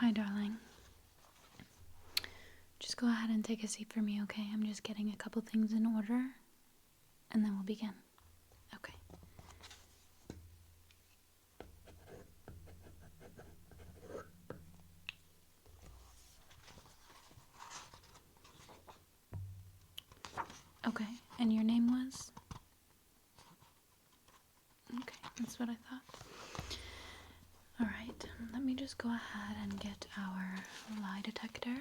Hi, darling. Just go ahead and take a seat for me, okay? I'm just getting a couple things in order, and then we'll begin. Okay. Okay, and your name was? Okay, that's what I thought. Alright, let me just go ahead and get our lie detector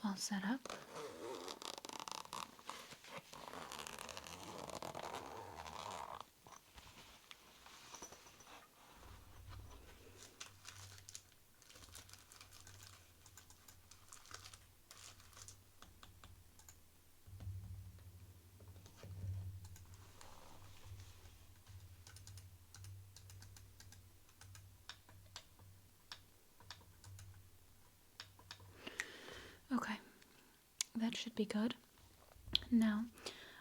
all set up. Okay, that should be good. Now,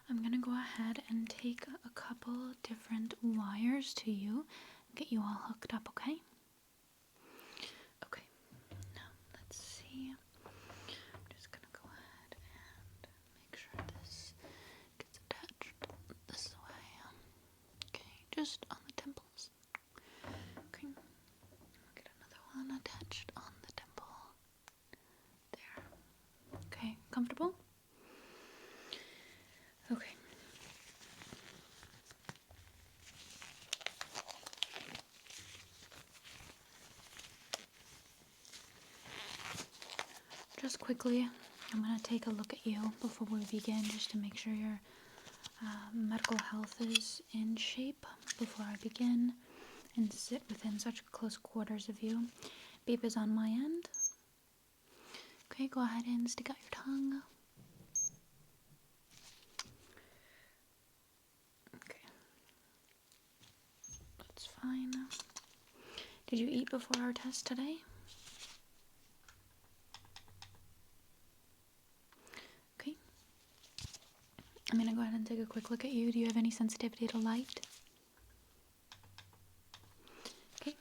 I'm gonna go ahead and take a couple different wires to you, get you all hooked up, okay? Okay, now let's see. I'm just gonna go ahead and make sure this gets attached this way. Okay, just on the temples. Okay, get another one attached on the temple. There. Okay, comfortable? Okay. Just quickly, I'm going to take a look at you before we begin, just to make sure your medical health is in shape before I begin and sit within such close quarters of you. Beep is on my end. Okay, go ahead and stick out your tongue. Okay. That's fine. Did you eat before our test today? Okay. I'm going to go ahead and take a quick look at you. Do you have any sensitivity to light? Okay.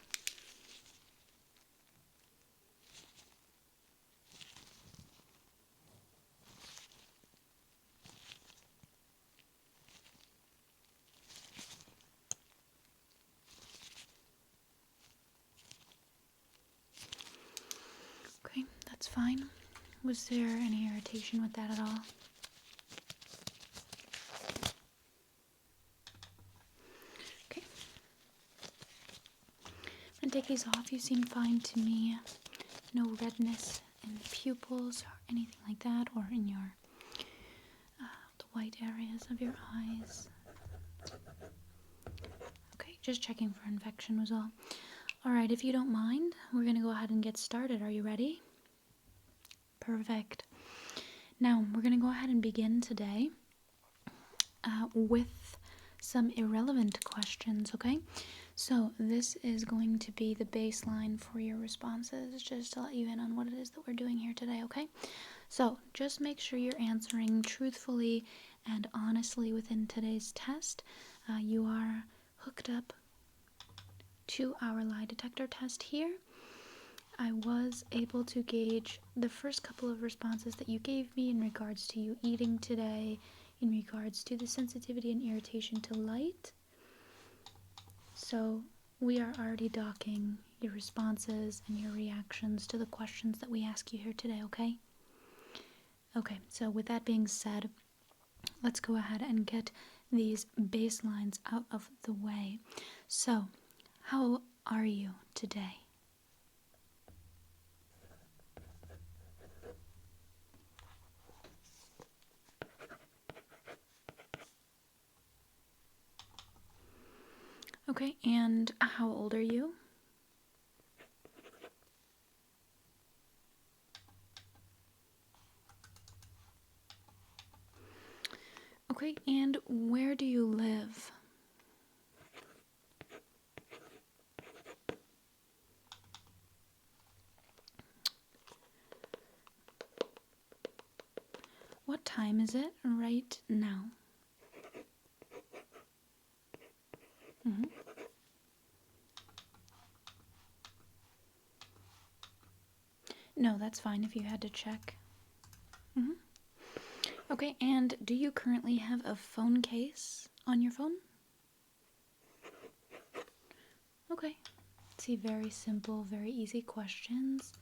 Okay, that's fine. Was there any irritation with that at all? Okay. I'm gonna take these off. You seem fine to me. No redness in the pupils or anything like that, or in your the white areas of your eyes. Okay, just checking for infection was all. Alright, if you don't mind, we're gonna go ahead and get started. Are you ready? Perfect. Now, we're gonna go ahead and begin today with some irrelevant questions, okay? So this is going to be the baseline for your responses, just to let you in on what it is that we're doing here today, okay? So just make sure you're answering truthfully and honestly within today's test. You are hooked up to our lie detector test here. I was able to gauge the first couple of responses that you gave me in regards to you eating today, in regards to the sensitivity and irritation to light. So we are already docking your responses and your reactions to the questions that we ask you here today, okay? Okay, so with that being said, let's go ahead and get these baselines out of the way. So, how are you today? Okay, and how old are you? Okay, and where do you live? What time is it right now? No, that's fine if you had to check. Okay, and do you currently have a phone case on your phone? Okay. See, very simple, very easy questions.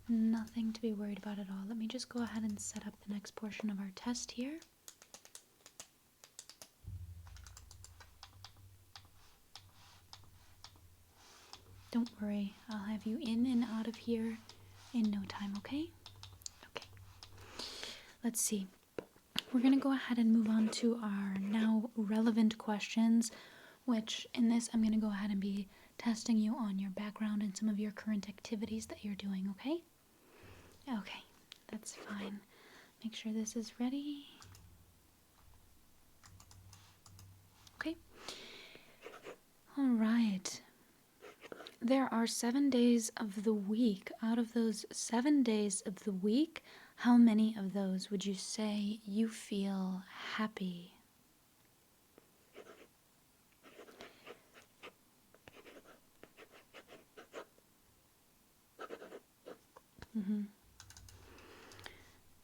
Nothing to be worried about at all. Let me just go ahead and set up the next portion of our test here. Don't worry, I'll have you in and out of here in no time, okay? Okay. Let's see. We're going to go ahead and move on to our now relevant questions, which in this I'm going to go ahead and be testing you on your background and some of your current activities that you're doing, okay? Okay, that's fine. Make sure this is ready. Okay. All right. There are 7 days of the week. Out of those 7 days of the week, how many of those would you say you feel happy?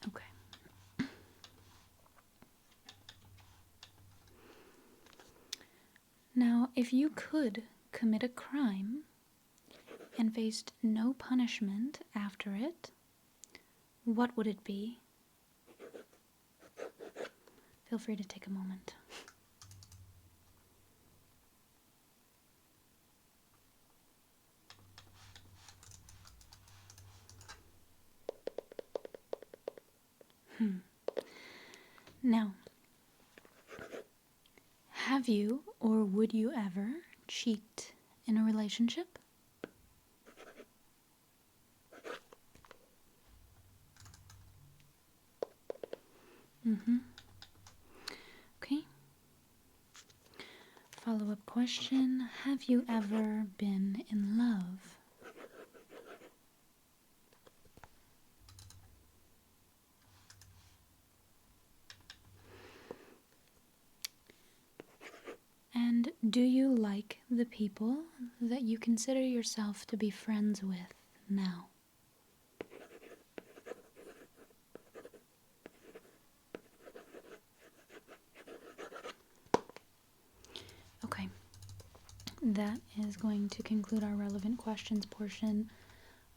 Okay. Now, if you could commit a crime and faced no punishment after it, what would it be? Feel free to take a moment. Now, have you or would you ever cheat in a relationship? Okay. Follow-up question. Have you ever been in love? And do you like the people that you consider yourself to be friends with now? Okay. That is going to conclude our relevant questions portion.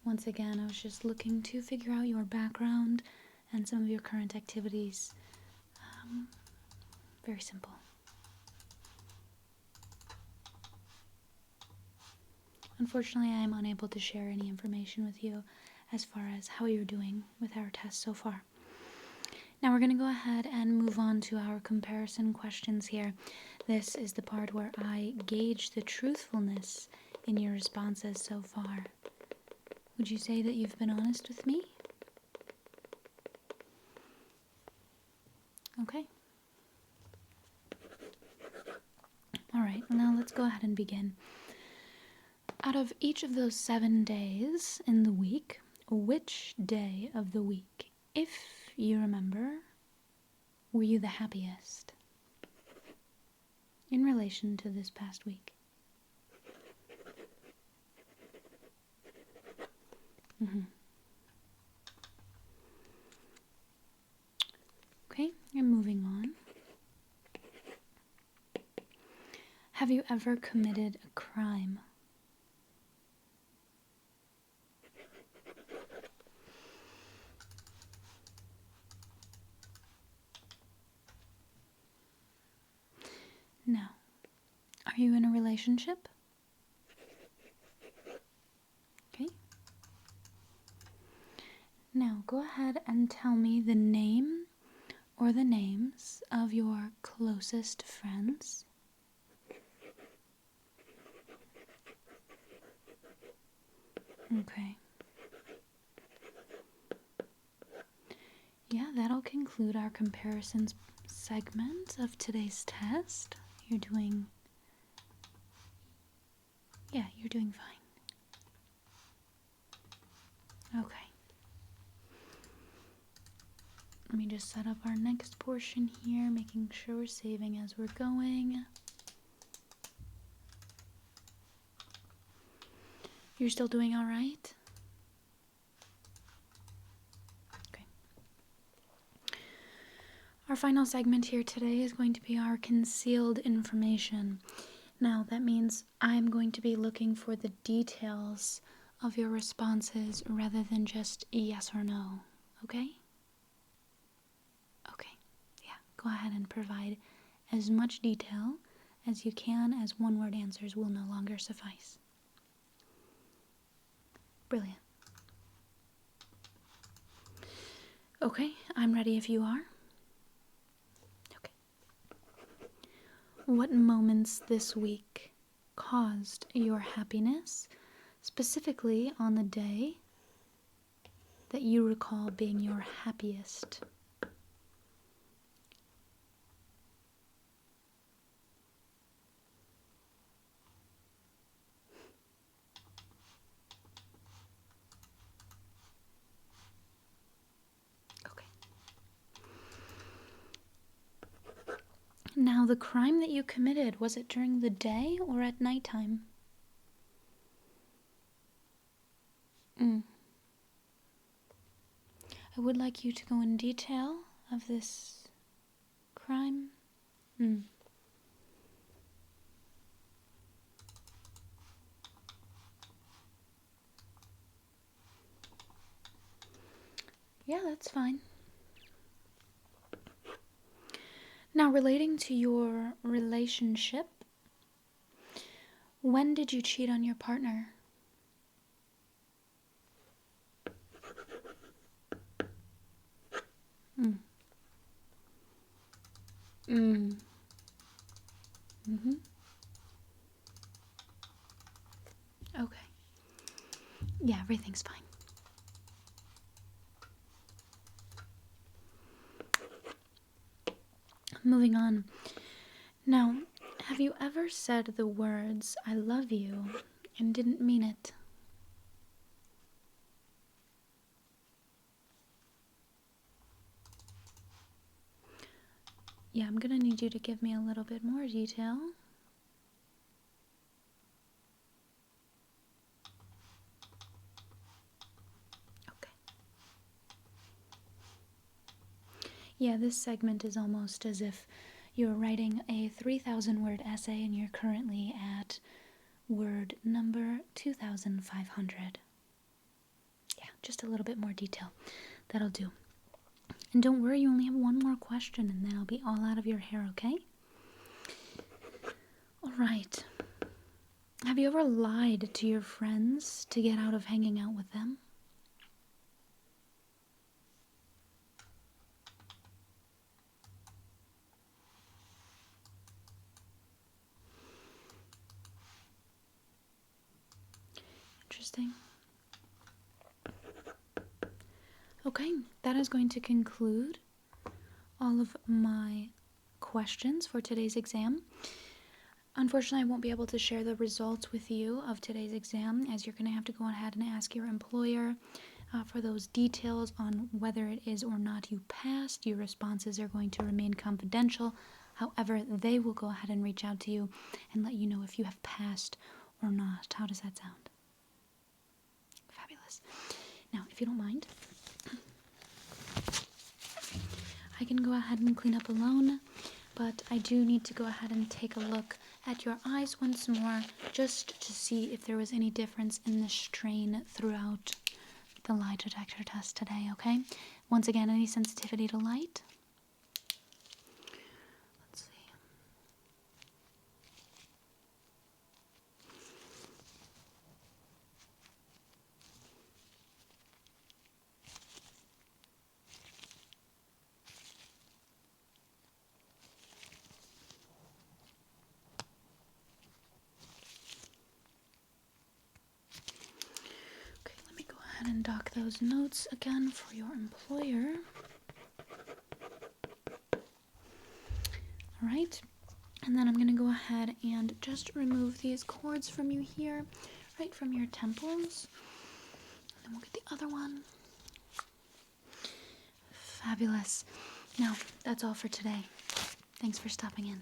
Once again, I was just looking to figure out your background and some of your current activities. Very simple. Unfortunately, I am unable to share any information with you as far as how you're doing with our test so far. Now we're going to go ahead and move on to our comparison questions here. This is the part where I gauge the truthfulness in your responses so far. Would you say that you've been honest with me? Okay. Alright, now let's go ahead and begin. Out of each of those 7 days in the week, which day of the week, if you remember, were you the happiest in relation to this past week? Okay, and moving on. Have you ever committed a crime? No. Are you in a relationship? Okay. Now go ahead and tell me the name or the names of your closest friends. Okay. Yeah, that'll conclude our comparisons segment of today's test. You're doing fine. Okay. Let me just set up our next portion here, making sure we're saving as we're going. You're still doing all right? Our final segment here today is going to be our concealed information. Now, that means I'm going to be looking for the details of your responses rather than just yes or no, okay? Okay, yeah, go ahead and provide as much detail as you can, as one-word answers will no longer suffice. Brilliant. Okay, I'm ready if you are. Okay. What moments this week caused your happiness, specifically on the day that you recall being your happiest? Okay. Now, the crime that you committed, was it during the day or at nighttime? I would like you to go in detail of this crime. Yeah, that's fine. Now, relating to your relationship, when did you cheat on your partner? Okay. Yeah, everything's fine. Moving on. Now, have you ever said the words, "I love you," and didn't mean it? Yeah, I'm gonna need you to give me a little bit more detail. Okay. Yeah, this segment is almost as if you're writing a 3,000-word essay and you're currently at word number 2,500. Yeah, just a little bit more detail. That'll do. And don't worry, you only have one more question and then I'll be all out of your hair, okay? Alright. Have you ever lied to your friends to get out of hanging out with them? Interesting. Okay, that is going to conclude all of my questions for today's exam. Unfortunately, I won't be able to share the results with you of today's exam, as you're going to have to go ahead and ask your employer for those details on whether it is or not you passed. Your responses are going to remain confidential. However, they will go ahead and reach out to you and let you know if you have passed or not. How does that sound? Fabulous. Now, if you don't mind, I can go ahead and clean up alone, but I do need to go ahead and take a look at your eyes once more, just to see if there was any difference in the strain throughout the lie detector test today, okay? Once again, any sensitivity to light? Let's see. Okay, let me go ahead and dock those notes again for your employer. Alright, and then I'm going to go ahead and just remove these cords from you here, right from your temples. And then we'll get the other one. Fabulous. Now, that's all for today. Thanks for stopping in.